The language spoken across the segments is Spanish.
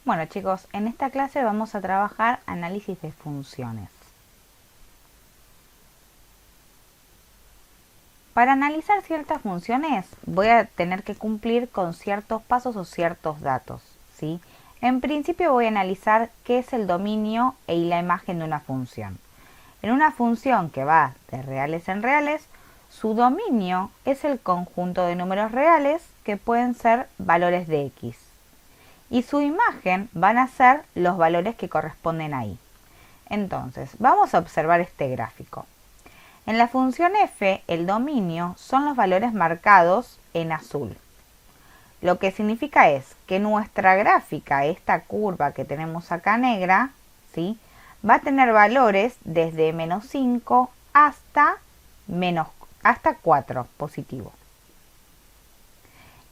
Bueno chicos, en esta clase vamos a trabajar análisis de funciones. Para analizar ciertas funciones voy a tener que cumplir con ciertos pasos o ciertos datos, ¿sí? En principio voy a analizar qué es el dominio y la imagen de una función. En una función que va de reales en reales, su dominio es el conjunto de números reales que pueden ser valores de x. Y su imagen van a ser los valores que corresponden ahí. Entonces, vamos a observar este gráfico. En la función f, el dominio son los valores marcados en azul. Lo que significa es que nuestra gráfica, esta curva que tenemos acá negra, ¿sí?, va a tener valores desde menos 5 hasta 4 positivo.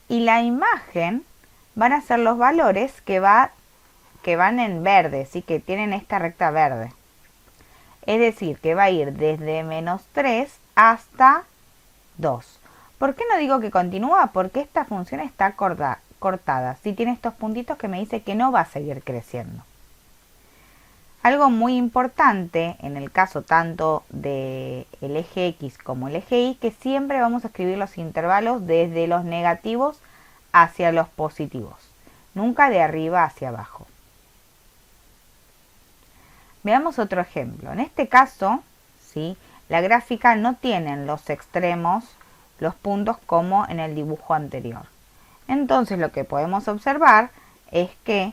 Y la imagen van a ser los valores que van en verde, ¿sí?, que tienen esta recta verde. Es decir, que va a ir desde menos 3 hasta 2. ¿Por qué no digo que continúa? Porque esta función está cortada. Sí, tiene estos puntitos que me dice que no va a seguir creciendo. Algo muy importante en el caso tanto del eje X como el eje Y, que siempre vamos a escribir los intervalos desde los negativos hacia los positivos, nunca de arriba hacia abajo. Veamos otro ejemplo. En este caso, ¿sí?, la gráfica no tiene en los extremos los puntos como en el dibujo anterior. Entonces lo que podemos observar es que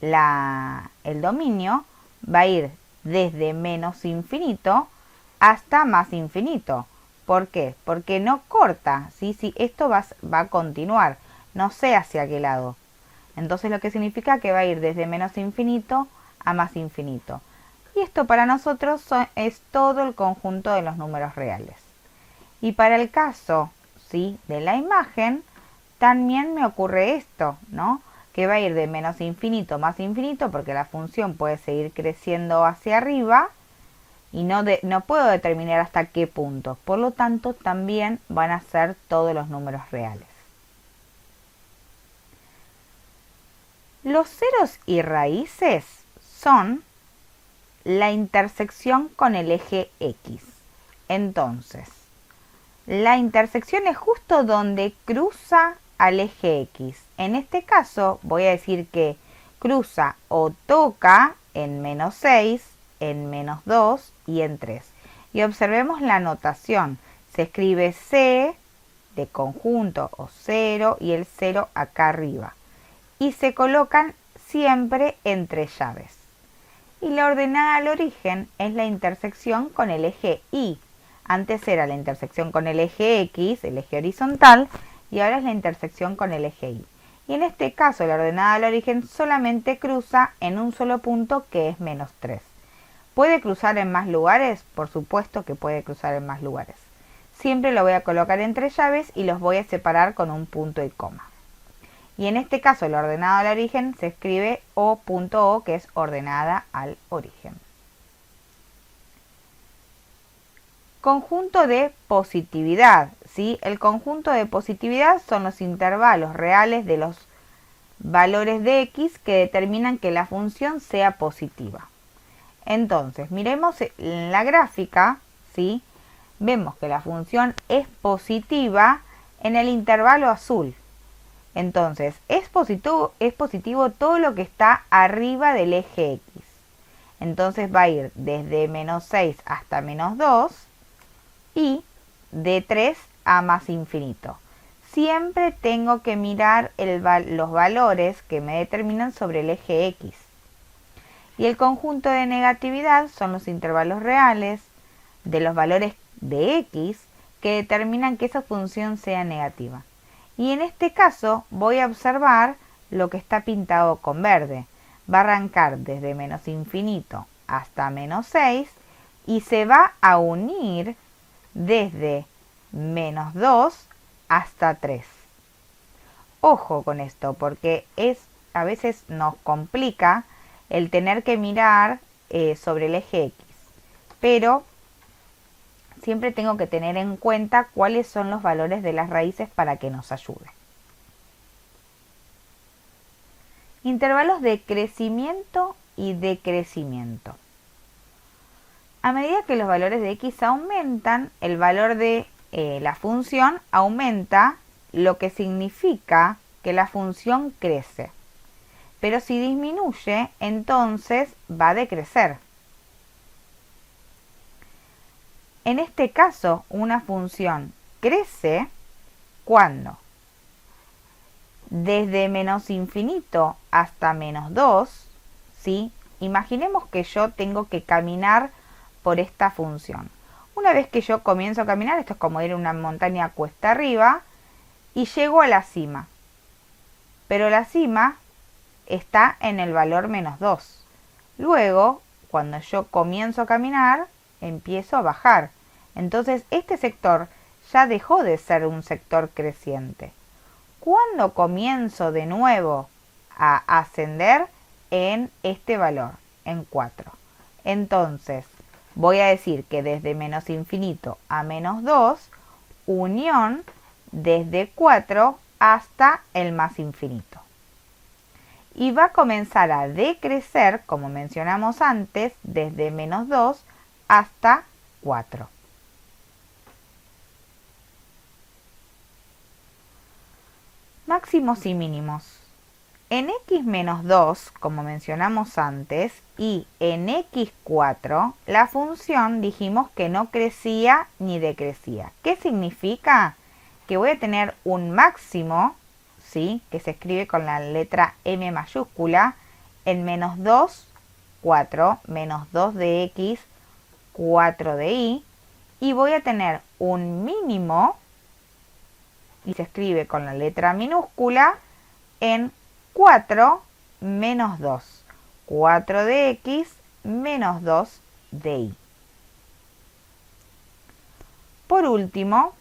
el dominio va a ir desde menos infinito hasta más infinito. ¿Por qué? Porque no corta, ¿sí? Sí, esto va a continuar, no sé hacia qué lado. Entonces lo que significa que va a ir desde menos infinito a más infinito. Y esto para nosotros es todo el conjunto de los números reales. Y para el caso, ¿sí?, de la imagen, también me ocurre esto, ¿no?, que va a ir de menos infinito a más infinito, porque la función puede seguir creciendo hacia arriba y no puedo determinar hasta qué punto. Por lo tanto, también van a ser todos los números reales. Los ceros y raíces son la intersección con el eje X. Entonces, la intersección es justo donde cruza al eje X. En este caso voy a decir que cruza o toca en menos 6, en menos 2 y en 3. Y observemos la notación. Se escribe C de conjunto o 0 y el 0 acá arriba. Y se colocan siempre entre llaves. Y la ordenada al origen es la intersección con el eje Y. Antes era la intersección con el eje X, el eje horizontal, y ahora es la intersección con el eje Y. Y en este caso la ordenada al origen solamente cruza en un solo punto, que es menos 3. ¿Puede cruzar en más lugares? Por supuesto que puede cruzar en más lugares. Siempre lo voy a colocar entre llaves y los voy a separar con un punto y coma. Y en este caso el ordenado al origen se escribe O.O, que es ordenada al origen. Conjunto de positividad, ¿sí? El conjunto de positividad son los intervalos reales de los valores de x que determinan que la función sea positiva. Entonces, miremos en la gráfica, ¿sí?, vemos que la función es positiva en el intervalo azul. Entonces, es positivo todo lo que está arriba del eje X. Entonces va a ir desde menos 6 hasta menos 2 y de 3 a más infinito. Siempre tengo que mirar los valores que me determinan sobre el eje X. Y el conjunto de negatividad son los intervalos reales de los valores de X que determinan que esa función sea negativa. Y en este caso voy a observar lo que está pintado con verde. Va a arrancar desde menos infinito hasta menos 6 y se va a unir desde menos 2 hasta 3. Ojo con esto, porque a veces nos complica el tener que mirar sobre el eje X. Pero siempre tengo que tener en cuenta cuáles son los valores de las raíces para que nos ayude. Intervalos de crecimiento y decrecimiento. A medida que los valores de x aumentan, el valor de la función aumenta, lo que significa que la función crece. Pero si disminuye, entonces va a decrecer. En este caso, una función crece cuando desde menos infinito hasta menos 2, ¿sí? Imaginemos que yo tengo que caminar por esta función. Una vez que yo comienzo a caminar, esto es como ir a una montaña cuesta arriba, y llego a la cima. Pero la cima está en el valor menos 2. Luego, cuando yo comienzo a caminar, empiezo a bajar. Entonces, este sector ya dejó de ser un sector creciente. ¿Cuándo comienzo de nuevo a ascender? En este valor, en 4. Entonces, voy a decir que desde menos infinito a menos 2, unión desde 4 hasta el más infinito. Y va a comenzar a decrecer, como mencionamos antes, desde menos 2 hasta 4. Máximos y mínimos. En x menos 2, como mencionamos antes, y en x4, la función dijimos que no crecía ni decrecía. ¿Qué significa? Que voy a tener un máximo, ¿sí?, que se escribe con la letra M mayúscula, en menos 2, 4, menos 2 de x, 4 de y, y voy a tener un mínimo, y se escribe con la letra minúscula, en 4 menos 2, 4 de x menos 2 de y. Por último,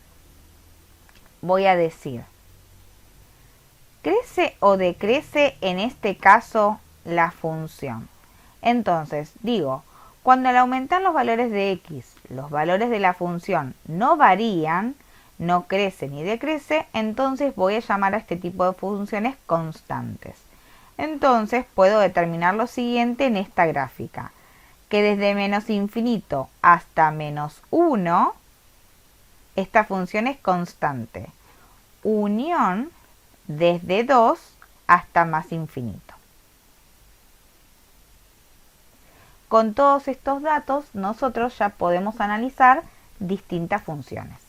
voy a decir, ¿crece o decrece en este caso la función? Entonces, digo, cuando al aumentar los valores de x, los valores de la función no varían, no crece ni decrece, entonces voy a llamar a este tipo de funciones constantes. Entonces puedo determinar lo siguiente en esta gráfica, que desde menos infinito hasta menos 1, esta función es constante. Unión desde 2 hasta más infinito. Con todos estos datos, nosotros ya podemos analizar distintas funciones.